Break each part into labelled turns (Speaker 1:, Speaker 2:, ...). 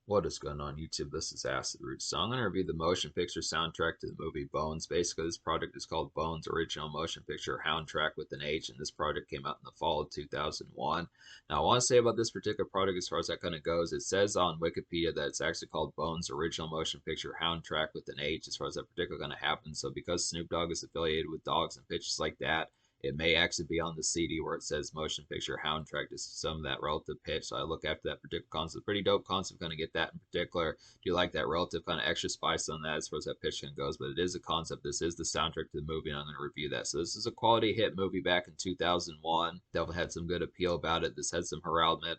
Speaker 1: What is going on YouTube? This is Acid Root. So I'm going to review the motion picture soundtrack to the movie Bones. Basically, this project is called Bones Original Motion Picture Soundtrack with an H, and this project came out in the fall of 2001. Now, I want to say about this particular project as far as that kind of goes, it says on Wikipedia that it's actually called Bones Original Motion Picture Soundtrack with an H as far as that particular going to happen. So because Snoop Dogg is affiliated with dogs and pictures like that, it may actually be on the CD where it says motion picture soundtrack, just some of that relative pitch. So I look after that particular concept. Pretty dope concept, going to get that in particular. Do you like that relative kind of extra spice on that as far as that pitch goes? But it is a concept. This is the soundtrack to the movie, and I'm going to review that. So this is a quality hit movie back in 2001. Definitely had some good appeal about it. This had some heraldment.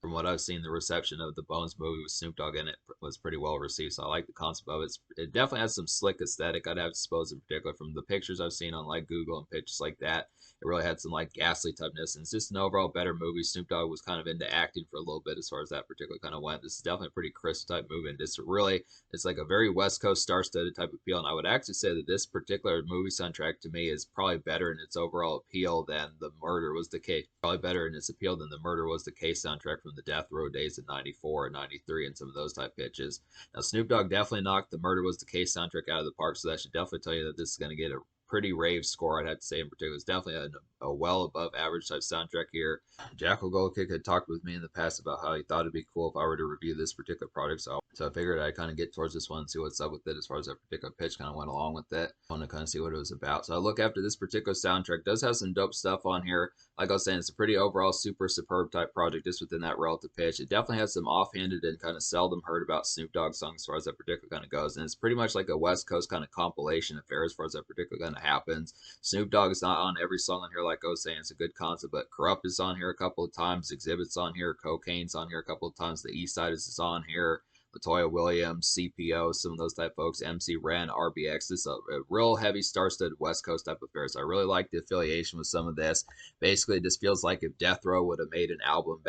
Speaker 1: From what I've seen, the reception of the Bones movie with Snoop Dogg in it was pretty well received. So I like the concept of it. It definitely has some slick aesthetic, I'd have to suppose, in particular from the pictures I've seen on like Google and pictures like that. It really had some like ghastly typeness, and it's just an overall better movie. Snoop Dogg was kind of into acting for a little bit as far as that particular kind of went. This is definitely a pretty crisp type movie, and it's like a very West Coast star-studded type appeal. And I would actually say that this particular movie soundtrack to me is probably better in its overall appeal than the Murder Was the Case. Probably better in its appeal than the Murder Was the Case soundtrack from the Death Row days in '94 and '93 and some of those type pitches. Now Snoop Dogg definitely knocked the Murder Was the Case soundtrack out of the park, so that should definitely tell you that this is going to get a pretty rave score, I'd have to say in particular. It's definitely a well above average type soundtrack here. Jackal Goldkick had talked with me in the past about how he thought it'd be cool if I were to review this particular product. So I figured I'd kind of get towards this one and see what's up with it as far as that particular pitch kind of went along with it. I want to kind of see what it was about. So I look after this particular soundtrack. It does have some dope stuff on here. Like I was saying, it's a pretty overall super superb type project just within that relative pitch. It definitely has some offhanded and kind of seldom heard about Snoop Dogg songs as far as that particular kind of goes. And it's pretty much like a West Coast kind of compilation affair as far as that particular kind of happens. Snoop Dogg is not on every song on here, like I was saying. It's a good concept, but Corrupt is on here a couple of times. Exhibit's on here. Cocaine's on here a couple of times. The East Side is on here. Latoya Williams, CPO, some of those type folks, MC Ren, RBX. This is a real heavy star-studded West Coast type affair. So I really like the affiliation with some of this. Basically, it just feels like if Death Row would have made an album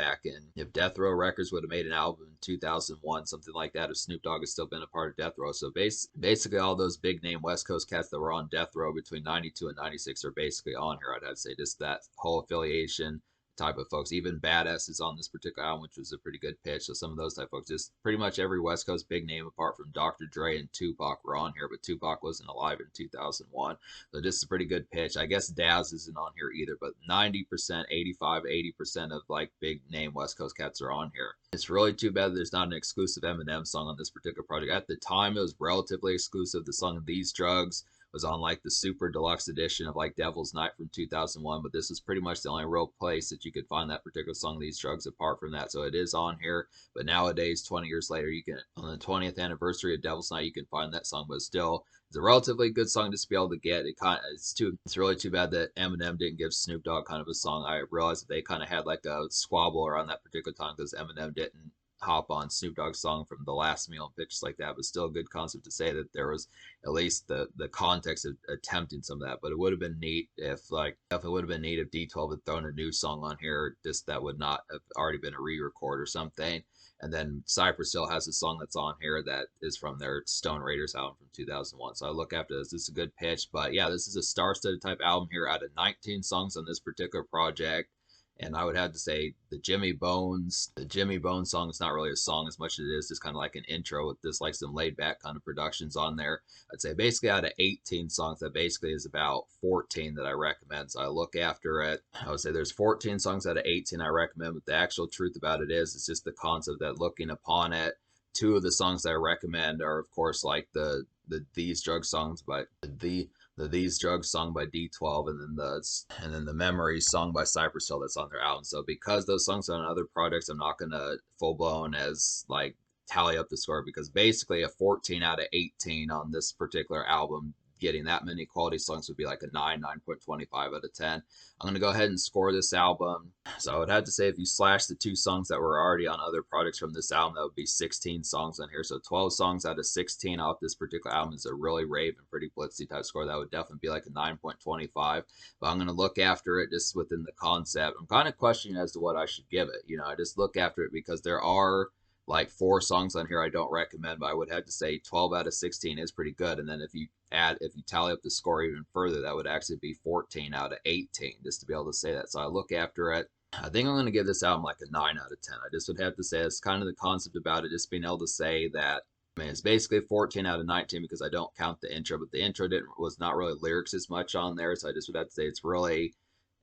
Speaker 1: if Death Row Records would have made an album in 2001, something like that, if Snoop Dogg has still been a part of Death Row. So basically, all those big name West Coast cats that were on Death Row between 92 and 96 are basically on here. I'd have to say just that whole affiliation type of folks. Even Badass is on this particular album, which was a pretty good pitch. So some of those type of folks, just pretty much every West Coast big name apart from Dr. Dre and Tupac were on here, but Tupac wasn't alive in 2001. So this is a pretty good pitch. I guess Daz isn't on here either, but 90%, 85, 80% of like big name West Coast cats are on here. It's really too bad there's not an exclusive Eminem song on this particular project. At the time, it was relatively exclusive. The song These Drugs was on like the super deluxe edition of like Devil's Night from 2001, but this is pretty much the only real place that you could find that particular song, These Drugs, apart from that. So it is on here, but nowadays, 20 years later, you can, on the 20th anniversary of Devil's Night, you can find that song, but still, it's a relatively good song just to be able to get. It's really too bad that Eminem didn't give Snoop Dogg kind of a song. I realized that they kind of had like a squabble around that particular time because Eminem didn't hop on Snoop Dogg's song from The Last Meal and pitches like that, but still a good concept to say that there was at least the context of attempting some of that. But it would have been neat if D12 had thrown a new song on here, just that would not have already been a re-record or something. And then Cypress Hill has a song that's on here that is from their Stone Raiders album from 2001. So I look after this. This is a good pitch. But yeah, this is a star-studded type album here out of 19 songs on this particular project. And I would have to say the Jimmy Bones song is not really a song as much as it is just kind of like an intro with this like some laid back kind of productions on there. I'd say basically out of 18 songs, that basically is about 14 that I recommend. So I look after it. I would say there's 14 songs out of 18 I recommend, but the actual truth about it is it's just the concept that looking upon it, two of the songs that I recommend are of course like the These Drugs songs by the These Drugs song by D12 and then the Memories song by Cypress Hill that's on their album. So because those songs are on other projects, I'm not gonna full blown as like tally up the score because basically a 14 out of 18 on this particular album, getting that many quality songs would be like a 9.25 out of 10. I'm going to go ahead and score this album. So I would have to say if you slash the two songs that were already on other projects from this album, that would be 16 songs on here. So 12 songs out of 16 off this particular album is a really rave and pretty blitzy type score. That would definitely be like a 9.25. But I'm going to look after it just within the concept. I'm kind of questioning as to what I should give it. I just look after it because there are like 4 songs on here I don't recommend, but I would have to say 12 out of 16 is pretty good. And then if you tally up the score even further, that would actually be 14 out of 18 just to be able to say that. So I look after it. I think I'm going to give this album like a 9 out of 10. I just would have to say it's kind of the concept about it, just being able to say that, I mean, it's basically 14 out of 19 because I don't count the intro, but the intro was not really lyrics as much on there, so I just would have to say it's really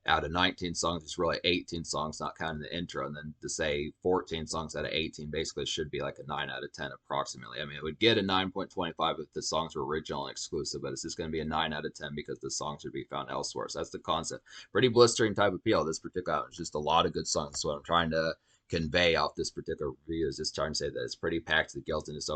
Speaker 1: out of 19 songs, it's really 18 songs, not counting the intro. And then to say 14 songs out of 18 basically should be like a 9 out of 10 approximately. I mean, it would get a 9.25 if the songs were original and exclusive, but it's just going to be a 9 out of 10 because the songs would be found elsewhere. So that's the concept. Pretty blistering type appeal. This particular album is just a lot of good songs. That's what I'm trying to convey off this particular review, is just trying to say that it's pretty packed to the gills and just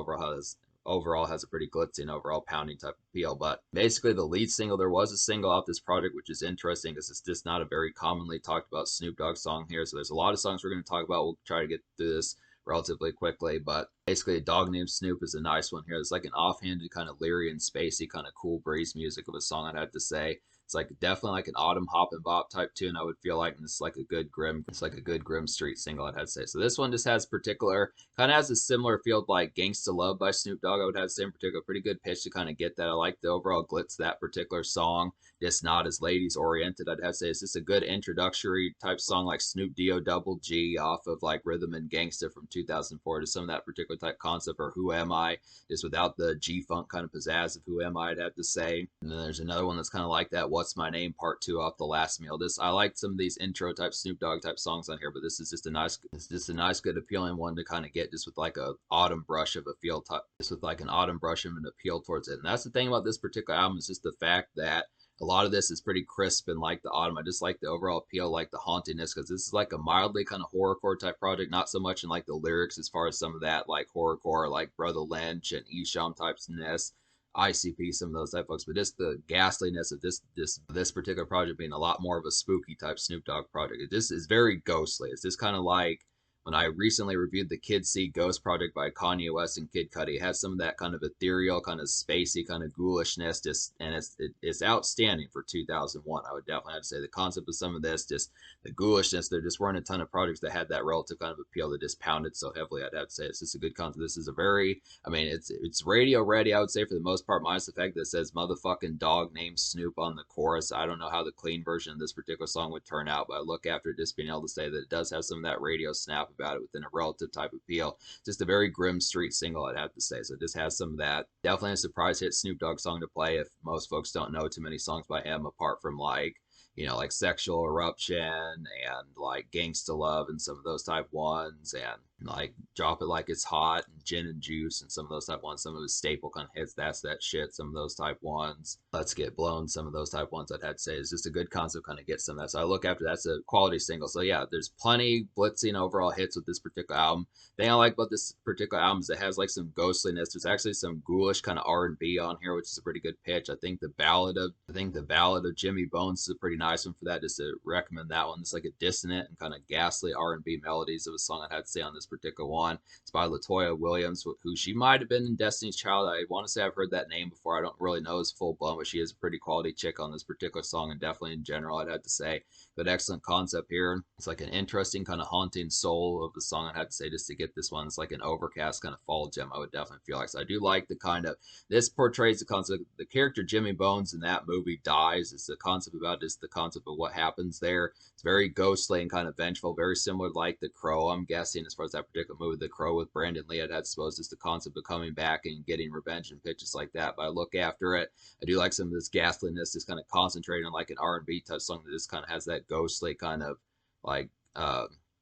Speaker 1: overall has a pretty glitzy and overall pounding type of feel. But basically the lead single, there was a single off this project, which is interesting because it's just not a very commonly talked about Snoop Dogg song here. So there's a lot of songs we're going to talk about. We'll try to get through this relatively quickly, but basically A Dog Named Snoop is a nice one here. It's like an offhanded kind of leery and spacey kind of cool breeze music of a song, I'd have to say. It's like definitely like an autumn hop and bop type tune, I would feel like, and it's like a good grim street single, I'd have to say. So this one just has particular, kind of has a similar feel like Gangsta Love by Snoop Dogg, I would have to say, in particular. Pretty good pitch to kind of get that. I like the overall glitz of that particular song, just not as ladies oriented, I'd have to say. It's just a good introductory type song like Snoop D-O double G off of like Rhythm and Gangsta from 2004 to some of that particular type concept, or Who Am I, just without the G-funk kind of pizzazz of Who Am I, I'd have to say. And then there's another one that's kind of like that, What's My Name Part 2 off The Last Meal. I like some of these intro type Snoop Dogg type songs on here, but this is just a nice, good appealing one to kind of get just with like a autumn brush of a feel type, just with like an autumn brush of an appeal towards it. And that's the thing about this particular album, is just the fact that a lot of this is pretty crisp and like the autumn. I just like the overall appeal, like the hauntiness, because this is like a mildly kind of horrorcore type project, not so much in like the lyrics as far as some of that like horrorcore, like Brother Lynch and Esham typeness, ICP, some of those type folks, but just the ghastliness of this particular project being a lot more of a spooky type Snoop Dogg project. It just is very ghostly. It's just kind of like when I recently reviewed the Kid See Ghost project by Kanye West and Kid Cudi. It has some of that kind of ethereal, kind of spacey, kind of ghoulishness, and it's outstanding for 2001. I would definitely have to say the concept of some of this, just the ghoulishness. There just weren't a ton of projects that had that relative kind of appeal that just pounded so heavily. I'd have to say it's just a good concept. This is a very, I mean, it's radio ready, I would say, for the most part, minus the fact that it says motherfucking dog named Snoop on the chorus. I don't know how the clean version of this particular song would turn out, but I look after it just being able to say that it does have some of that radio snap about it within a relative type appeal. Just a very grim street single, I'd have to say. So it just has some of that. Definitely a surprise hit Snoop Dogg song to play if most folks don't know too many songs by him apart from like, you know, like Sexual Eruption and like Gangsta Love and some of those type ones, and like Drop It Like It's Hot and Gin and Juice and some of those type ones. Some of his staple kind of hits, That's That Shit, some of those type ones. Let's Get Blown, some of those type ones, I'd have to say is just a good concept, kind of get some of that. So I look after that's a quality single. So yeah, there's plenty blitzing overall hits with this particular album. The thing I like about this particular album is it has like some ghostliness. There's actually some ghoulish kind of R&B on here, which is a pretty good pitch. I think the ballad of Jimmy Bones is a pretty nice one for that. Just to recommend that one. It's like a dissonant and kind of ghastly R&B melodies of a song I'd have to say on this particular one. It's by Latoya Williams, who she might have been in Destiny's Child. I want to say I've heard that name before. I don't really know his full blown, but she is a pretty quality chick on this particular song, and definitely in general, I'd have to say. But excellent concept here. It's like an interesting kind of haunting soul of the song, I'd have to say, just to get this one. It's like an overcast kind of fall gem, I would definitely feel like. So I do like the kind of, this portrays the concept, the character Jimmy Bones in that movie dies. It's the concept about just the concept of what happens there. It's very ghostly and kind of vengeful, very similar to like The Crow, I'm guessing, as far as that particular movie, The Crow with Brandon Lee. I'd suppose just the concept of coming back and getting revenge and pitches like that. But I look after it, I do like some of this ghastliness, just kind of concentrating on like an R&B touch song that just kind of has that ghostly kind of like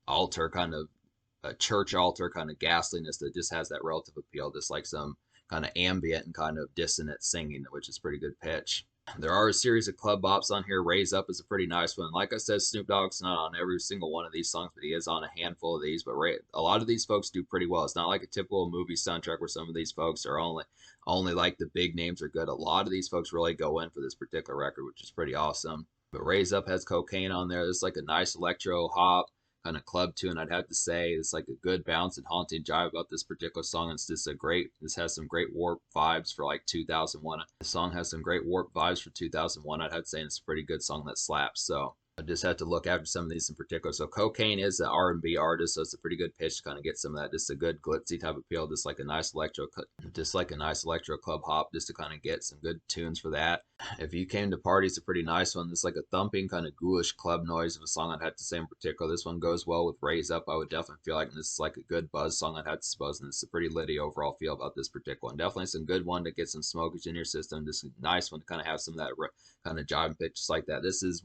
Speaker 1: altar, kind of a church altar kind of ghastliness that just has that relative appeal, just like some kind of ambient and kind of dissonant singing, which is pretty good pitch. There are a series of club bops on here. Raise Up is a pretty nice one. Like I said, Snoop Dogg's not on every single one of these songs, but he is on a handful of these. But a lot of these folks do pretty well. It's not like a typical movie soundtrack where some of these folks are only like the big names are good. A lot of these folks really go in for this particular record, which is pretty awesome. But Raise Up has Cocaine on there. It's like a nice electro hop kind of club tune, I'd have to say. It's like a good bounce and haunting jive about this particular song. It's just this has some great warp vibes for like 2001. The song has some great warp vibes for 2001, I'd have to say, and it's a pretty good song that slaps. So I just have to look after some of these in particular. So Cocaine is an R&B artist, so it's a pretty good pitch to kind of get some of that. Just a good glitzy type of feel, just like a nice electro club hop, just to kind of get some good tunes for that. If You Came to Party, it's a pretty nice one. It's like a thumping kind of ghoulish club noise of a song I'd have to say in particular. This one goes well with Raise Up. I would definitely feel like this is like a good buzz song I'd have to suppose, and it's a pretty litty overall feel about this particular one. Definitely some good one to get some smokage in your system. Just a nice one to kind of have some of that kind of jive pitch like that. This is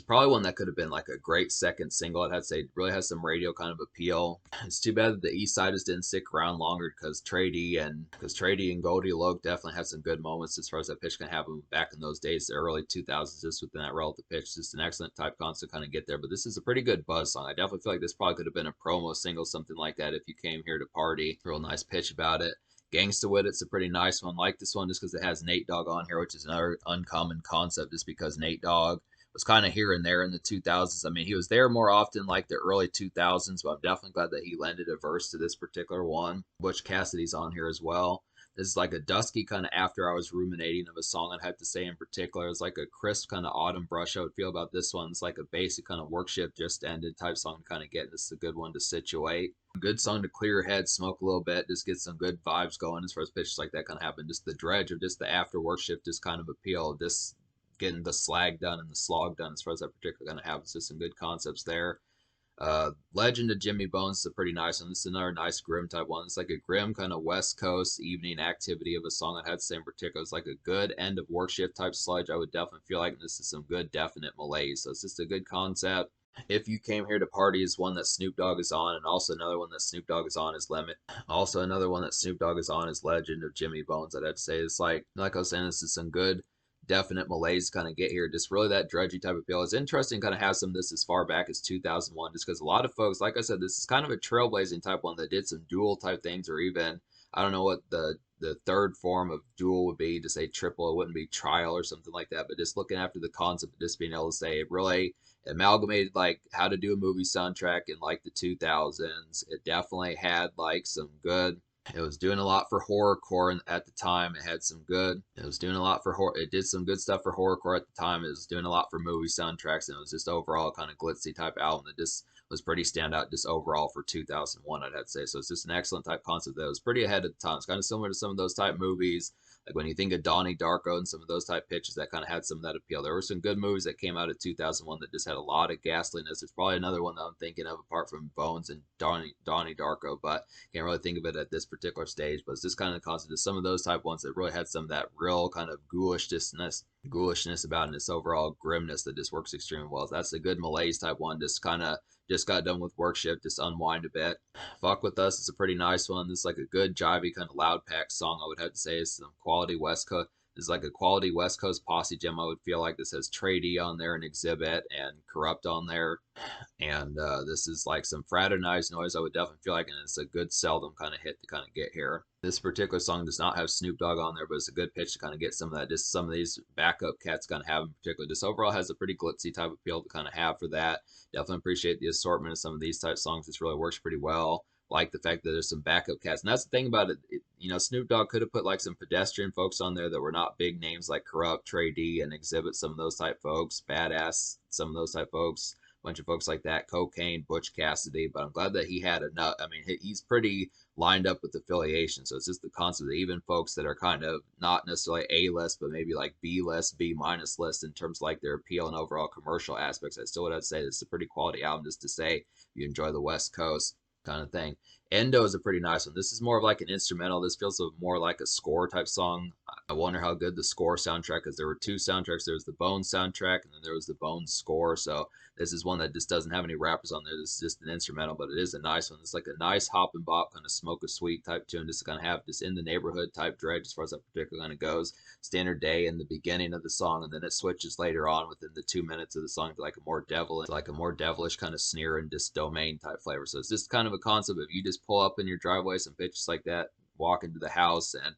Speaker 1: probably one that could have been like a great second single. I'd have to say it really has some radio kind of appeal. It's too bad that the East Siders didn't stick around longer because Trady and Goldie Loke definitely had some good moments as far as that pitch can happen back in those days, the early 2000s, just within that relative pitch. Just an excellent type concept to kind of get there. But this is a pretty good buzz song. I definitely feel like this probably could have been a promo single, something like that, if you came here to party. Real nice pitch about it. Gangsta With It's a pretty nice one. Like this one just because it has Nate Dogg on here, which is another uncommon concept just because Nate Dogg was kind of here and there in the 2000s. I mean, he was there more often like the early 2000s, but I'm definitely glad that he lended a verse to this particular one. Butch Cassidy's on here as well. This is like a dusky kind of after I was ruminating of a song I'd have to say in particular. It's like a crisp kind of autumn brush I would feel about this one. It's like a basic kind of work shift just ended type song to kind of get. This is a good one to situate. Good song to clear your head, smoke a little bit, just get some good vibes going as far as pitches like that kind of happen. Just the dredge of just the after work shift just kind of appeal. Just getting the slag done and the slog done as far as that particular kind of happens. Just some good concepts there. Legend of Jimmy Bones is a pretty nice one. This is another nice grim type one. It's like a grim kind of West Coast evening activity of a song I had to say in particular. It's like a good end of work shift type sludge. I would definitely feel like this is some good definite malaise. So it's just a good concept. If You Came Here to Party is one that Snoop Dogg is on, and also another one that Snoop Dogg is on is Lemon. Also another one that Snoop Dogg is on is Legend of Jimmy Bones. I'd have to say it's like I was saying, this is some good definite malaise kind of get here. Just really that drudgy type of feel. It's interesting kind of have some of this as far back as 2001, just because a lot of folks, like I said, this is kind of a trailblazing type one that did some dual type things, or even I don't know what the third form of dual would be to say triple. It wouldn't be trial or something like that, but just looking after the concept of just being able to say it really amalgamated like how to do a movie soundtrack in like the 2000s. It definitely had like some good. It was doing a lot for horrorcore at the time. It had some good. It was doing a lot for horror. It did some good stuff for horrorcore at the time. It was doing a lot for movie soundtracks, and it was just overall kind of glitzy type album that just was pretty standout just overall for 2001. I'd have to say. So it's just an excellent type concept that was pretty ahead of the time. It's kind of similar to some of those type movies. Like when you think of Donnie Darko and some of those type pitches that kind of had some of that appeal. There were some good movies that came out of 2001 that just had a lot of ghastliness. There's probably another one that I'm thinking of apart from Bones and Donnie Darko, but can't really think of it at this particular stage. But it's just kind of the concept of some of those type ones that really had some of that real kind of ghoulishness about it, and this overall grimness that just works extremely well. So that's a good malaise type one. Just got done with work shift, just unwind a bit. Fuck With Us is a pretty nice one. This is like a good jivey kind of loud pack song. I would have to say it's some quality West Coast. This is like a quality West Coast posse gem. I would feel like this has Trady on there and Exhibit and Corrupt on there. And this is like some fraternized noise. I would definitely feel like, and it's a good seldom kind of hit to kind of get here. This particular song does not have Snoop Dogg on there, but it's a good pitch to kind of get some of that. Just some of these backup cats kind of have in particular. Just overall has a pretty glitzy type appeal to kind of have for that. Definitely appreciate the assortment of some of these type songs. This really works pretty well. Like the fact that there's some backup cats, and that's the thing about it. Snoop Dogg could have put like some pedestrian folks on there that were not big names like Corrupt, Trey D, and Exhibit. Some of those type folks, Badass, some of those type folks. Bunch of folks like that, Cocaine, Butch Cassidy, but I'm glad that he had enough. I mean, he's pretty lined up with affiliation, so it's just the concept that even folks that are kind of not necessarily A-list, but maybe like B-list, B-minus list in terms of like their appeal and overall commercial aspects, I still would have to say this is a pretty quality album just to say if you enjoy the West Coast kind of thing. Endo is a pretty nice one. This is more of like an instrumental. This feels more like a score type song. I wonder how good the score soundtrack, because there were two soundtracks. There was the Bones soundtrack, and then there was the Bones score. So this is one that just doesn't have any rappers on there. This is just an instrumental, but it is a nice one. It's like a nice hop and bop kind of smoke a sweet type tune, just to kind of have this in the neighborhood type dredge as far as that particular kind of goes. Standard Day in the beginning of the song, and then it switches later on within the 2 minutes of the song to like a more devilish kind of sneer and just domain type flavor. So it's just kind of a concept of you just pull up in your driveway some pitches like that, walk into the house, and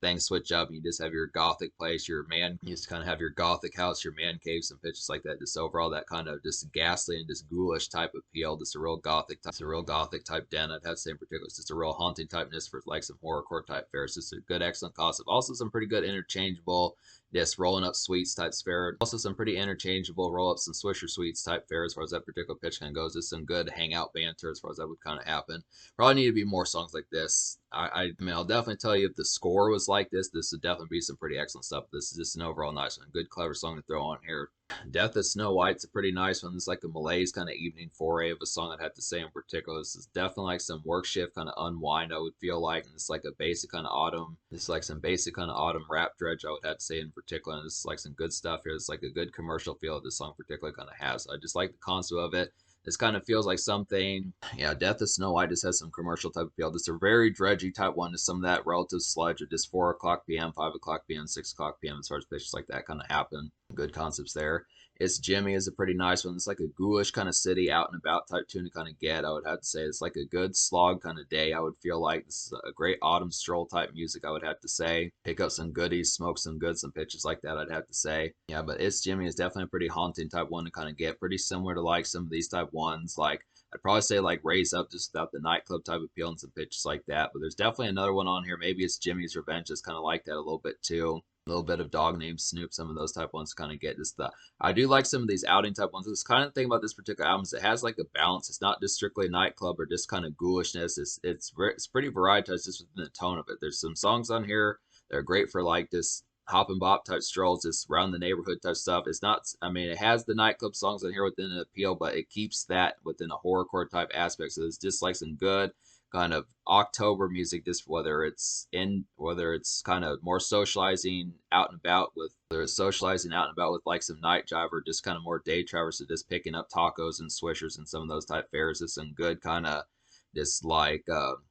Speaker 1: things switch up, and you just have your gothic place, you just kind of have your gothic house, your man cave, some pitches like that. Just overall that kind of just ghastly and just ghoulish type appeal, just a real gothic type den. I'd have to say in particular, it's just a real haunting typeness for like some horrorcore type fare. It's just a good, excellent concept. Also some pretty good interchangeable Yes, rolling up sweets type fare. Also some pretty interchangeable roll ups and swisher sweets type fare as far as that particular pitch kind of goes. Just some good hangout banter as far as that would kind of happen. Probably need to be more songs like this. I mean, I'll definitely tell you if the score was like this would definitely be some pretty excellent stuff. This is just an overall nice one. Good, clever song to throw on here. Death of Snow White's a pretty nice one. It's like a malaise kind of evening foray of a song I'd have to say in particular. This is definitely like some work shift kind of unwind, I would feel like. And it's like a basic kind of autumn. It's like some basic kind of autumn rap dredge, I would have to say in particular. And this is like some good stuff here. It's like a good commercial feel that this song particularly kind of has. So I just like the concept of it. This kind of feels like something, yeah, Death of Snow White just has some commercial type of feel. Just a very dredgy type one, just some of that relative sludge of just 4 o'clock p.m., 5 o'clock p.m., 6 o'clock p.m. as far as pitches like that kind of happen. Good concepts there. It's Jimmy is a pretty nice one. It's like a ghoulish kind of city out and about type tune to kind of get. I would have to say it's like a good slog kind of day. I would feel like this is a great autumn stroll type music. I would have to say pick up some goodies, smoke some good, some pitches like that. I'd have to say yeah, but It's Jimmy is definitely a pretty haunting type one to kind of get. Pretty similar to like some of these type ones. Like I'd probably say like Raise Up just without the nightclub type appeal and some pitches like that. But there's definitely another one on here. Maybe It's Jimmy's Revenge. It's kind of like that a little bit too. A little bit of Dog Named Snoop, some of those type ones kind of get just the. I do like some of these outing type ones. This kind of thing about this particular album is it has like a balance. It's not just strictly nightclub or just kind of ghoulishness. It's pretty varietized just within the tone of it. There's some songs on here that are great for like this hop and bop type strolls, just around the neighborhood type stuff. It's not. I mean, it has the nightclub songs on here within an appeal, but it keeps that within a horrorcore type aspect. So it's just like some good kind of October music, just whether it's kind of more socializing out and about with whether it's socializing out and about with like some night jive or just kind of more day travelers, so just picking up tacos and swishers and some of those type fares. Just some good kind of just like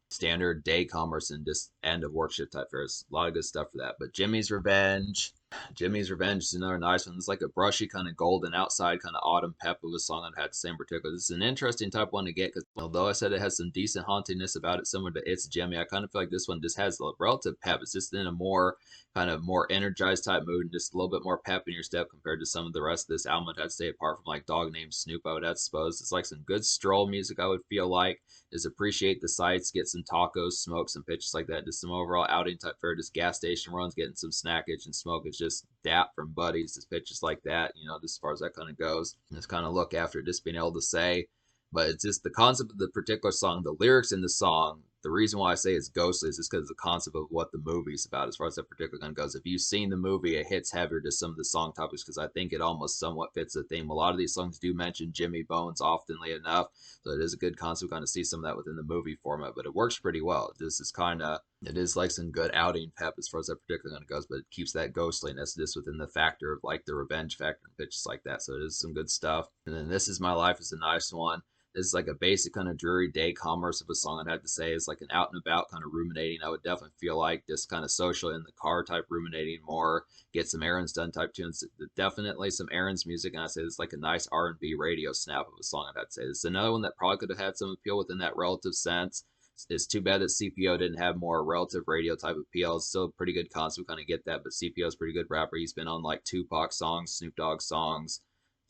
Speaker 1: standard day commerce and just end of work shift type fares. A lot of good stuff for that. But Jimmy's Revenge. Jimmy's Revenge is another nice one. It's like a brushy kind of golden outside kind of autumn pep of a song I'd had to say in particular. This is an interesting type one to get because although I said it has some decent hauntiness about it, similar to It's Jimmy, I kind of feel like this one just has a relative pep. It's just in a more kind of more energized type mood and just a little bit more pep in your step compared to some of the rest of this album. I'd have to say apart from like Dog Named Snoop, I would have to suppose. It's like some good stroll music, I would feel like. Just appreciate the sights, get some tacos, smoke some pitches like that. Just some overall outing type fare, just gas station runs, getting some snackage and smoke. It's just dap from buddies, just pitches like that, just as far as that kind of goes. And just kind of look after it, just being able to say. But it's just the concept of the particular song, the lyrics in the song. The reason why I say it's ghostly is just because of the concept of what the movie's about as far as that particular gun goes. If you've seen the movie, it hits heavier to some of the song topics because I think it almost somewhat fits the theme. A lot of these songs do mention Jimmy Bones oftenly enough, so it is a good concept kind of see some of that within the movie format, but it works pretty well. This is kind of, it is like some good outing pep as far as that particular gun goes, but it keeps that ghostliness just within the factor of like the revenge factor and pitches like that. So it is some good stuff. And then This Is My Life is a nice one. This is like a basic kind of dreary day commerce of a song I'd have to say. It's like an out and about kind of ruminating. I would definitely feel like just kind of social in the car type ruminating more, get some errands done type tunes. Definitely some errands music, and I say it's like a nice R&B radio snap of a song I'd have to say. This is another one that probably could have had some appeal within that relative sense. It's too bad that CPO didn't have more relative radio type appeal. It's still a pretty good concept, kind of get that, but CPO's pretty good rapper. He's been on like Tupac songs, Snoop Dogg songs,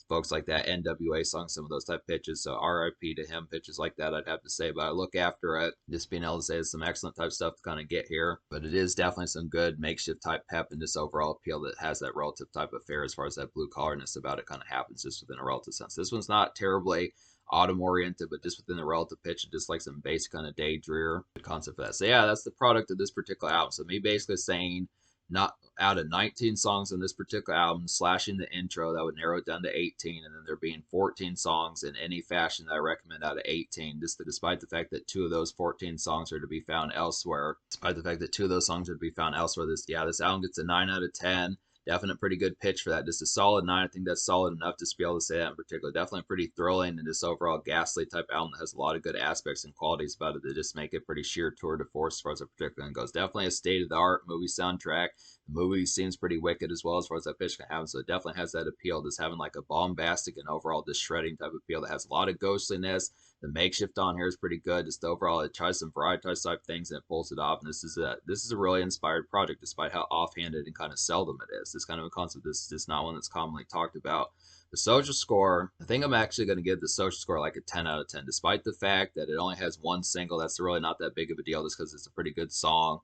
Speaker 1: folks like that, NWA songs, some of those type pitches. So RIP to him, pitches like that, I'd have to say. But I look after it, just being able to say it's some excellent type stuff to kind of get here. But it is definitely some good makeshift type pep and just overall appeal that has that relative type of fare as far as that blue collarness about it kind of happens just within a relative sense. This one's not terribly autumn oriented, but just within the relative pitch and just like some basic kind of day drear concept for that. So yeah, that's the product of this particular album. So me basically saying not out of 19 songs in this particular album, slashing the intro, that would narrow it down to 18, and then there being 14 songs in any fashion that I recommend out of 18, despite the fact that 2 of those 14 songs are to be found elsewhere. Despite the fact that 2 of those songs are to be found elsewhere, this album gets a 9 out of 10. Definite pretty good pitch for that. Just a solid 9. I think that's solid enough to be able to say that in particular. Definitely pretty thrilling and just overall ghastly type album that has a lot of good aspects and qualities about it that just make it pretty sheer tour de force as far as that particular one goes. Definitely a state of the art movie soundtrack. The movie seems pretty wicked as well as far as that pitch can have. So it definitely has that appeal, just having like a bombastic and overall just shredding type of appeal that has a lot of ghostliness. The makeshift on here is pretty good. Just overall, it tries some variety type things and it pulls it off. And this is a really inspired project, despite how offhanded and kind of seldom it is. This kind of a concept. This is just not one that's commonly talked about. The social score, I think I'm actually going to give the social score like a 10 out of 10, despite the fact that it only has one single. That's really not that big of a deal, just because it's a pretty good song.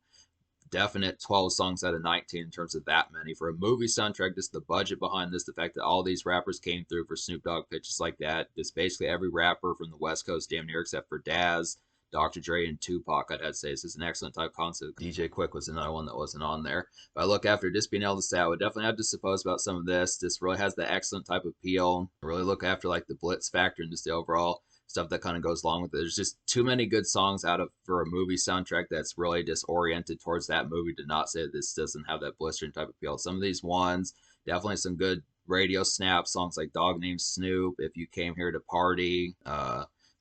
Speaker 1: definite 12 songs out of 19 in terms of that many. For a movie soundtrack, just the budget behind this, the fact that all these rappers came through for Snoop Dogg pitches like that, just basically every rapper from the West Coast, damn near, except for Daz, Dr. Dre, and Tupac, I'd have to say this is an excellent type concept. DJ Quick was another one that wasn't on there. But I look after just being able to say, I would definitely have to suppose about some of this. This really has the excellent type of appeal. I really look after like the blitz factor and just the overall stuff that kind of goes along with it. There's just too many good songs out of for a movie soundtrack that's really just oriented towards that movie to not say that this doesn't have that blistering type of appeal. Some of these ones, definitely some good radio snap songs like Dog Named Snoop, If You Came Here to Party,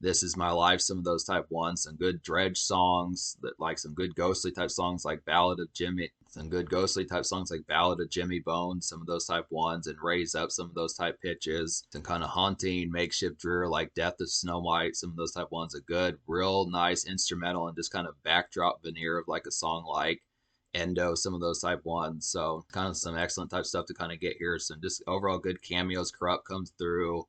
Speaker 1: This Is My Life, some of those type ones, some good dredge songs that like some good ghostly type songs like Ballad of Jimmy, some good ghostly type songs like Ballad of Jimmy Bones, some of those type ones, and Raise Up, some of those type pitches, some kind of haunting makeshift drear like Death of Snow White, some of those type ones, a good real nice instrumental and just kind of backdrop veneer of like a song like Endo, some of those type ones. So kind of some excellent type stuff to kind of get here. Some just overall good cameos. Corrupt comes through,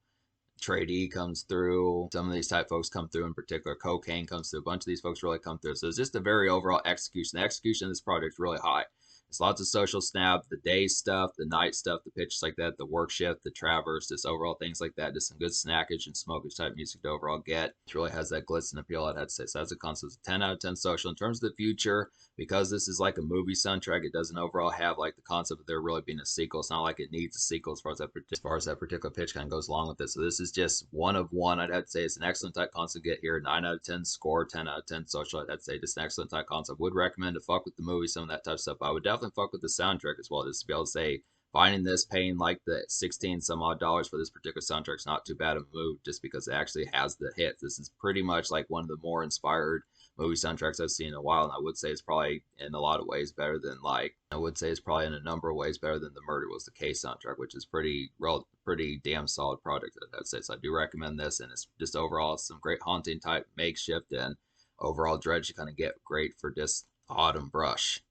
Speaker 1: Trade E comes through. Some of these type folks come through in particular. Cocaine comes through. A bunch of these folks really come through. So it's just a very overall execution. The execution of this project is really high. It's lots of social snap, the day stuff, the night stuff, the pitches like that, the work shift, the traverse, just overall things like that. Just some good snackage and smokage type music to overall get. It really has that glitz and appeal, I'd have to say. So that's a concept of 10 out of 10 social. In terms of the future, because this is like a movie soundtrack, it doesn't overall have like the concept of there really being a sequel. It's not like it needs a sequel as far as that particular pitch kind of goes along with it. So this is just one of one. I'd have to say it's an excellent type concept to get here. 9 out of 10 score, 10 out of 10 social. I'd have to say just an excellent type concept. Would recommend to fuck with the movie, some of that type of stuff. I would definitely fuck with the soundtrack as well, just to be able to say finding this, paying like the 16 some odd dollars for this particular soundtrack is not too bad of a move, just because it actually has the hits. This is pretty much like one of the more inspired movie soundtracks I've seen in a while, and I would say it's probably in a lot of ways better than like I would say it's probably in a number of ways better than the Murder Was the Case soundtrack, which is pretty damn solid product, I'd say. So I do recommend this, and it's just overall some great haunting type makeshift and overall dredge you kind of get great for just autumn brush.